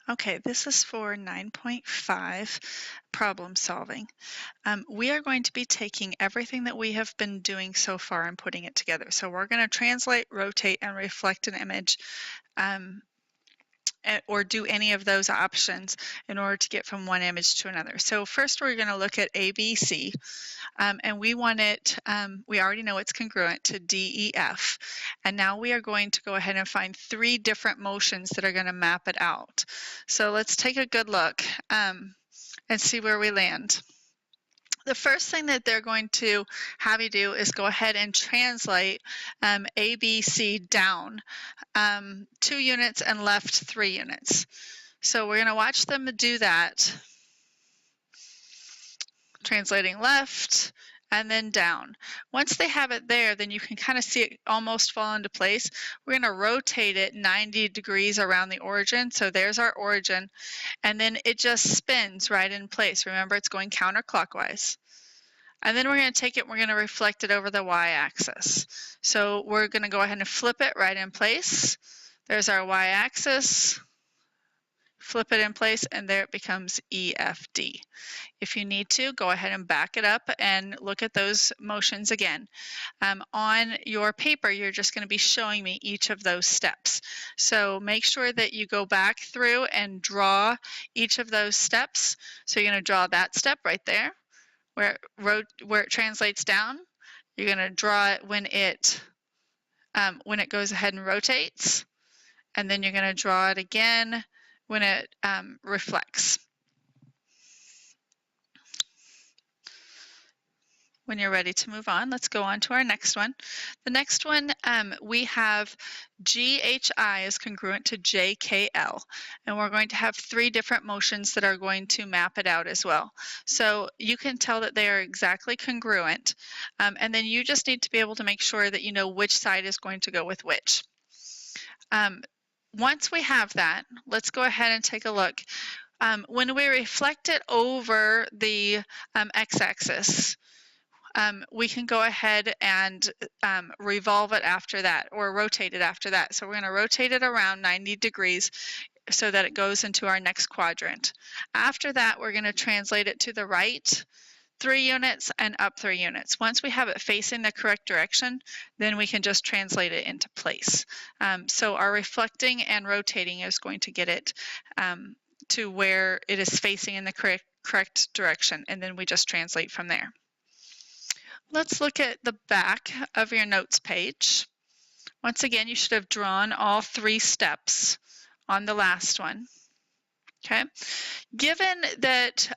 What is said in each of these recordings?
Okay, this is for 9.5 problem solving. We are going to be taking everything that we have been doing so far and putting it together. So we're going to translate, rotate, and reflect an image, or do any of those options in order to get from one image to another. So first we're going to look at ABC, and we want it, we already know it's congruent to DEF, and now we are going to go ahead and find 3 different motions that are going to map it out. So let's take a good look and see where we land. The first thing that they're going to have you do is go ahead and translate ABC down 2 units and left 3 units. So we're going to watch them do that, translating left and then down. Once they have it there, then you can kind of see it almost fall into place. We're going to rotate it 90 degrees around the origin. So there's our origin, and then it just spins right in place. Remember, it's going counterclockwise. And then we're going to take it and we're going to reflect it over the y-axis. So we're going to go ahead and flip it right in place. There's our y-axis. Flip it in place, and there it becomes EFD. If you need to, go ahead and back it up and look at those motions again. On your paper, you're just going to be showing me each of those steps. So make sure that you go back through and draw each of those steps. So you're going to draw that step right there, where it translates down. You're going to draw it when it goes ahead and rotates, and then you're going to draw it again when it reflects. When you're ready to move on, let's go on to our next one. The next one, we have GHI is congruent to JKL, and we're going to have 3 different motions that are going to map it out as well. So you can tell that they are exactly congruent, and then you just need to be able to make sure that you know which side is going to go with which. Once we have that, let's go ahead and take a look. When we reflect it over the x-axis, we can go ahead and revolve it after that, or rotate it after that. So we're going to rotate it around 90 degrees so that it goes into our next quadrant. After that, we're going to translate it to the right 3 units and up 3 units. Once we have it facing the correct direction, then we can just translate it into place. So our reflecting and rotating is going to get it to where it is facing in the correct direction, and then we just translate from there. Let's look at the back of your notes page. Once again, you should have drawn all 3 steps on the last one. Okay. Given that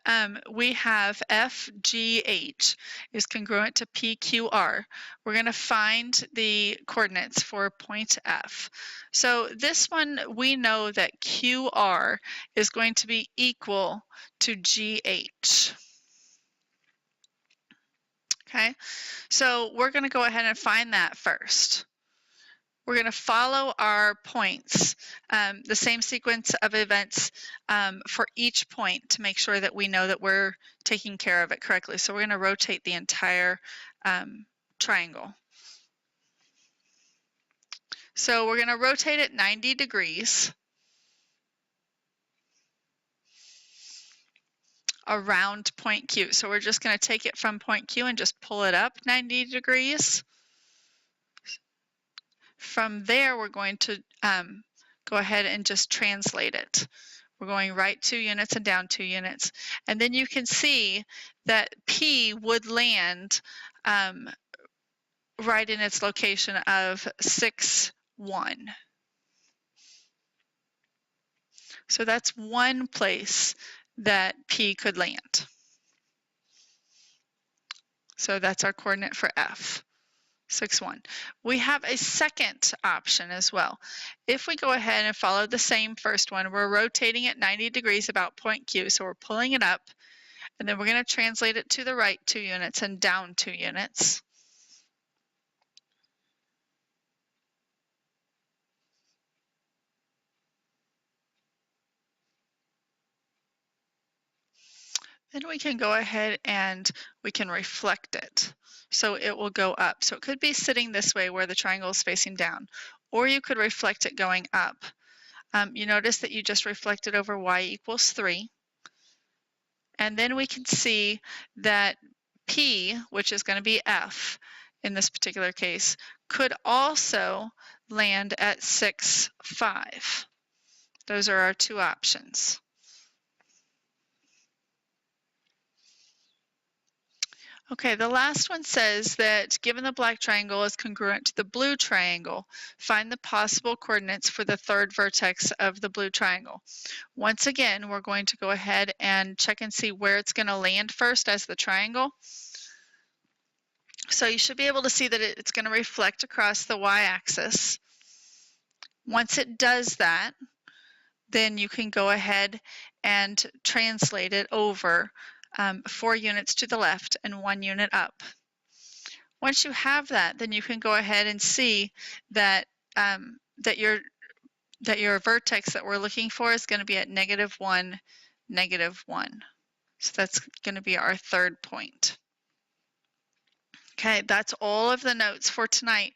we have FGH is congruent to PQR, we're going to find the coordinates for point F. So this one, we know that QR is going to be equal to GH. Okay, so we're going to go ahead and find that first. We're going to follow our points, the same sequence of events for each point to make sure that we know that we're taking care of it correctly. So we're going to rotate the entire triangle. So we're going to rotate it 90 degrees around point Q. So we're just going to take it from point Q and just pull it up 90 degrees. From there, we're going to go ahead and just translate it. We're going right 2 units and down 2 units. And then you can see that P would land right in its location of 6, 1. So that's one place that P could land. So that's our coordinate for F. 6, 1. We have a second option as well. If we go ahead and follow the same first one, we're rotating it 90 degrees about point Q, so we're pulling it up, and then we're going to translate it to the right 2 units and down 2 units. Then we can go ahead and we can reflect it. So it will go up. So it could be sitting this way where the triangle is facing down, or you could reflect it going up. You notice that you just reflected over y equals 3. And then we can see that P, which is going to be F in this particular case, could also land at 6, 5. Those are our two options. Okay, the last one says that given the black triangle is congruent to the blue triangle, find the possible coordinates for the third vertex of the blue triangle. Once again, we're going to go ahead and check and see where it's going to land first as the triangle. So you should be able to see that it's going to reflect across the y-axis. Once it does that, then you can go ahead and translate it over 4 units to the left and 1 unit up. Once you have that, then you can go ahead and see that that your vertex that we're looking for is going to be at -1, -1. So that's going to be our third point. Okay, that's all of the notes for tonight.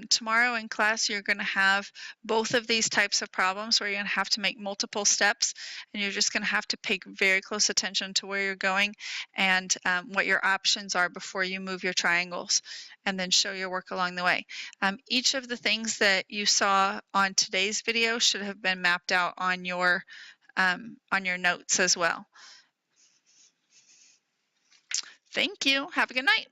Tomorrow in class, you're going to have both of these types of problems where you're going to have to make multiple steps, and you're just going to have to pay very close attention to where you're going and what your options are before you move your triangles, and then show your work along the way. Each of the things that you saw on today's video should have been mapped out on your notes as well. Thank you. Have a good night.